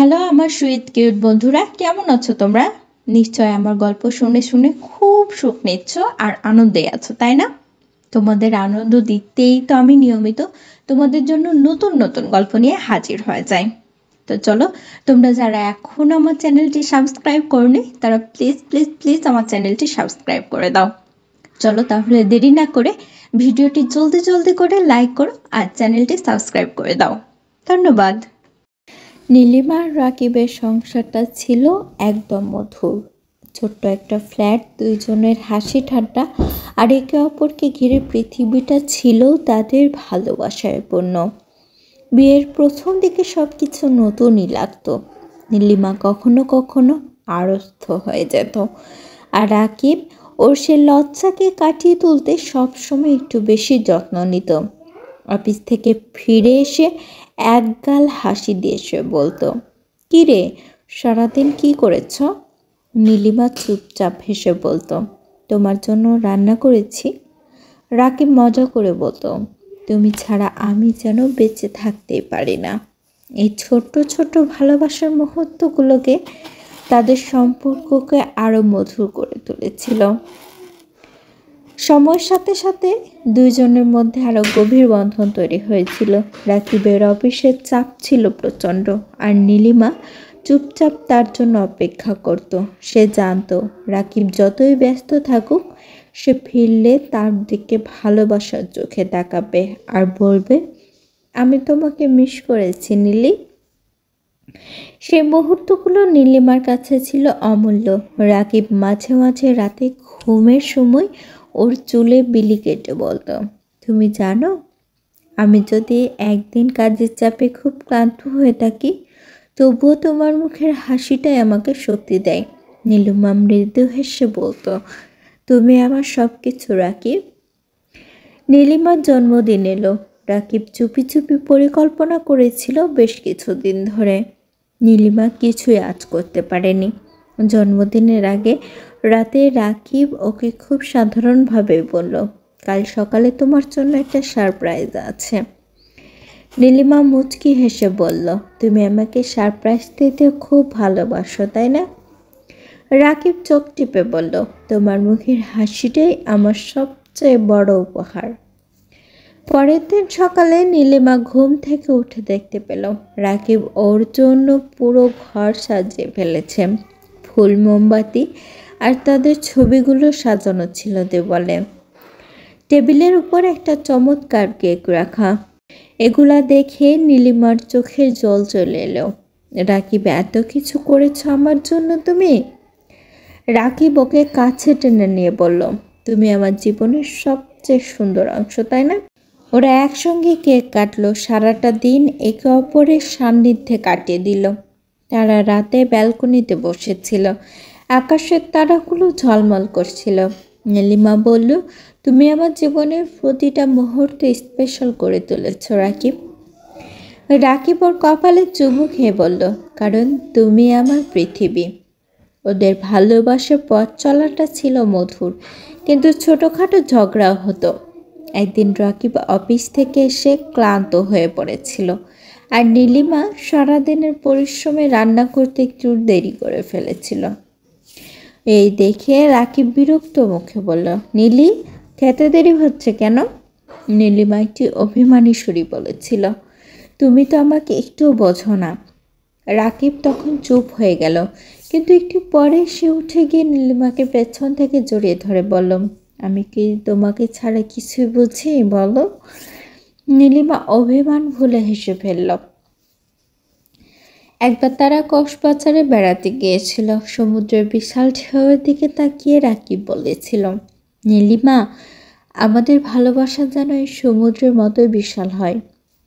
Hello আমার sweet cute বন্ধুরা, কেমন আছো তোমরা? নিশ্চয় আমার গল্প শুনে শুনে খুব সুখ নিচ্ছ আর আনন্দে আছো, তাই না? তোমাদের আনন্দ দিতেই তো আমি নিয়মিত তোমাদের জন্য নতুন নতুন গল্প নিয়ে হাজির হয়ে যাই। তো চলো, তোমরা যারা এখন আমার চ্যানেলটি সাবস্ক্রাইব করনি তারা প্লিজ প্লিজ প্লিজ আমার চ্যানেলটি সাবস্ক্রাইব করে দাও। চলো তাহলে দেরি না করে ভিডিওটি জলদি জলদি করে লাইক করো আর চ্যানেলটি সাবস্ক্রাইব করে দাও। ধন্যবাদ। নীলিমা আর রাকিবের সংসারটা ছিল একদম মধুর। ছোট্ট একটা ফ্ল্যাট, দুইজনের হাসি ঠাট্টা আর একে অপরকে ঘিরে পৃথিবীটা ছিল তাদের ভালোবাসায় পূর্ণ। বিয়ের প্রথম দিকে সব কিছু নতুনই লাগতো। নীলিমা কখনো কখনো আড়স্ত হয়ে যেত, আর রাকিব ওর সে লজ্জাকে কাটিয়ে তুলতে সবসময় একটু বেশি যত্ন নিত। অফিস থেকে ফিরে এসে একগাল হাসি দিয়ে সে বলতো, কী রে, সারাদিন কী করেছ? নীলিমা চুপচাপ হেসে বলতো, তোমার জন্য রান্না করেছি। রাকিব মজা করে বলতো, তুমি ছাড়া আমি যেন বেঁচে থাকতেই পারি না। এই ছোট্ট ছোট্ট ভালোবাসার মুহূর্তগুলোকে তাদের সম্পর্ককে আরও মধুর করে তুলেছিল। সময়ের সাথে সাথে দুইজনের মধ্যে আরও গভীর বন্ধন তৈরি হয়েছিল। রাকিবের অফিসের চাপ ছিল প্রচণ্ড, আর নীলিমা চুপচাপ তার জন্য অপেক্ষা করত। সে জানতো রাকিব যতই ব্যস্ত থাকুক, সে ফিরলে তার দিকে ভালোবাসার চোখে তাকাবে আর বলবে, আমি তোমাকে মিস করেছি নীলি। সেই মুহূর্তগুলো নীলিমার কাছে ছিল অমূল্য। রাকিব মাঝে মাঝে রাতে ঘুমের সময় ওর চুলে বিলি কেটে বলতো, তুমি জানো, আমি যদি একদিন কাজের চাপে খুব ক্লান্ত হয়ে থাকি, তবুও তোমার মুখের হাসিটাই আমাকে শক্তি দেয়। নীলিমা মৃদু হেসে বলতো, তুমি আমার সব কিছু রাকিব। নীলিমার জন্মদিন এলো। রাকিব চুপি চুপি পরিকল্পনা করেছিল বেশ কিছুদিন ধরে। নীলিমা কিছুই আজ করতে পারেনি। জন্মদিনের আগে রাতে রাকিব ওকে খুব সাধারণভাবে বলল, কাল সকালে তোমার জন্য একটা সারপ্রাইজ আছে। নীলিমা মুচকি হেসে বলল, তুমি আমাকে সারপ্রাইজ দিতে খুব ভালোবাসো, তাই না? রাকিব চোখ টিপে বলল, তোমার মুখের হাসিটাই আমার সবচেয়ে বড় উপহার। পরের দিন সকালে নীলিমা ঘুম থেকে উঠে দেখতে পেল রাকিব ওর জন্য পুরো ঘর সাজিয়ে ফেলেছে। ফুল, মোমবাতি আর তাদের ছবিগুলো সাজানো ছিল দেওয়ালে। টেবিলের উপর একটা চমৎকার কেক রাখা। এগুলা দেখে নীলিমার চোখে জল চলে এলো। রাকিব, এত কিছু করেছ আমার জন্য তুমি? রাকিব ওকে কাছে টেনে নিয়ে বলল, তুমি আমার জীবনের সবচেয়ে সুন্দর অংশ, তাই না? ওরা একসঙ্গে কেক কাটলো, সারাটা দিন একে অপরের সান্নিধ্যে কাটিয়ে দিল। তারা রাতে ব্যালকনিতে বসেছিল, আকাশের তারাগুলো ঝলমল করছিল। নীলিমা বলল, তুমি আমার জীবনের প্রতিটা মুহূর্ত স্পেশাল করে তুলেছ রাকিব। রাকিব ওর কপালে চুমু খেয়ে বলল, কারণ তুমি আমার পৃথিবী। ওদের ভালোবাসার পথ চলাটা ছিল মধুর, কিন্তু ছোটোখাটো ঝগড়াও হতো। একদিন রাকিব অফিস থেকে এসে ক্লান্ত হয়ে পড়েছিল, আর নীলিমা সারাদিনের পরিশ্রমে রান্না করতে একটু দেরি করে ফেলেছিল। এই দেখে রাকিব বিরক্ত মুখে বলল, নীলি, খেতে দেরি হচ্ছে কেন? নীলিমা একটি অভিমানী সুরে বলেছিল, তুমি তো আমাকে একটুও বোঝো না। রাকিব তখন চুপ হয়ে গেল, কিন্তু একটু পরে সে উঠে গিয়ে নীলিমাকে পেছন থেকে জড়িয়ে ধরে বলল, আমি কি তোমাকে ছাড়া কিছুই বুঝি বলো? নীলিমা অভিমান ভুলে হেসে ফেলল। একবার তারা কক্সবাজারে বেড়াতে গিয়েছিল। সমুদ্রের বিশাল ঢেউয়ের দিকে তাকিয়ে রাকিব বলেছিল, নীলিমা, আমাদের ভালোবাসা যেন এই সমুদ্রের মতোই বিশাল হয়।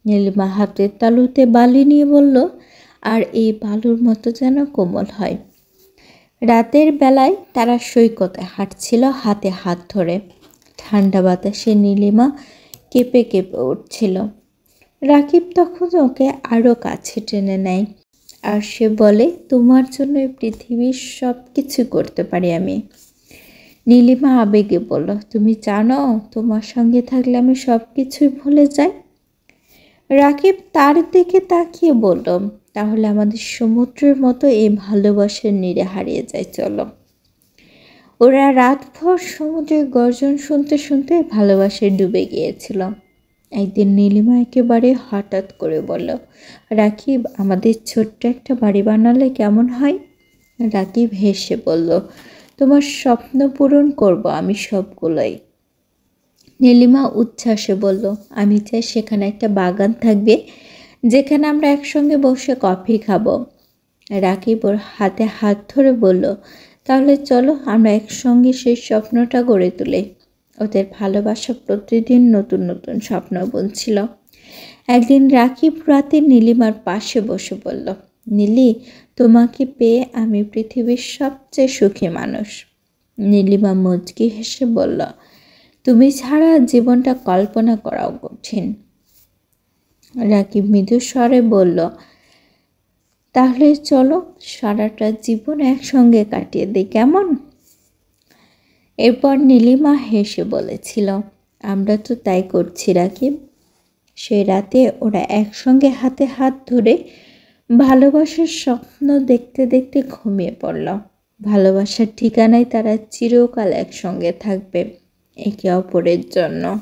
নীলিমা হাতের তালুতে বালি নিয়ে বলল, আর এই বালুর মতো যেন কোমল হয়। রাতের বেলায় তারা সৈকতে হাঁটছিল হাতে হাত ধরে। ঠান্ডা বাতাসে নীলিমা কেঁপে কেঁপে উঠছিল। রাকিব তখন ওকে আরও কাছে টেনে নেয়, আর সে বলে, তোমার জন্য এই পৃথিবীর সব কিছু করতে পারি আমি। নীলিমা আবেগে বলল, তুমি জানো, তোমার সঙ্গে থাকলে আমি সব কিছুই ভুলে যাই। রাকিব তার দিকে তাকিয়ে বলল, তাহলে আমাদের সমুদ্রের মতো এই ভালোবাসার নীড়ে হারিয়ে যায়। চলো। ওরা রাতভর সমুদ্রের গর্জন শুনতে শুনতে ভালোবাসায় ডুবে গিয়েছিল। একদিন নীলিমা একেবারে হঠাৎ করে বলল, রাকিব, আমাদের ছোট্ট একটা বাড়ি বানালে কেমন হয়? রাকিব হেসে বলল, তোমার স্বপ্ন পূরণ করব আমি সবগুলোই। নীলিমা উচ্ছ্বাসে বলল, আমি চাই সেখানে একটা বাগান থাকবে, যেখানে আমরা একসঙ্গে বসে কফি খাবো। রাকিব ওর হাতে হাত ধরে বলল, তাহলে চলো আমরা একসঙ্গে সেই স্বপ্নটা গড়ে তুলি। ওদের ভালোবাসা প্রতিদিন নতুন নতুন স্বপ্ন বুনছিল। একদিন রাকিব রাতে নীলিমার পাশে বসে বলল, নীলি, তোমাকে পেয়ে আমি পৃথিবীর সবচেয়ে সুখী মানুষ। নীলিমা মুচকি হেসে বলল, তুমি ছাড়া জীবনটা কল্পনা করাও কঠিন। রাকিব মৃদু স্বরে বলল, তাহলে চলো সারাটা জীবন একসঙ্গে কাটিয়ে দিই, কেমন? এরপর নীলিমা হেসে বলেছিল, আমরা তো তাই করছি রাকিব। সেই রাতে ওরা একসঙ্গে হাতে হাত ধরে ভালোবাসার স্বপ্ন দেখতে দেখতে ঘুমিয়ে পড়ল। ভালোবাসার ঠিকানায় তারা চিরকাল একসঙ্গে থাকবে, একে অপরের জন্য।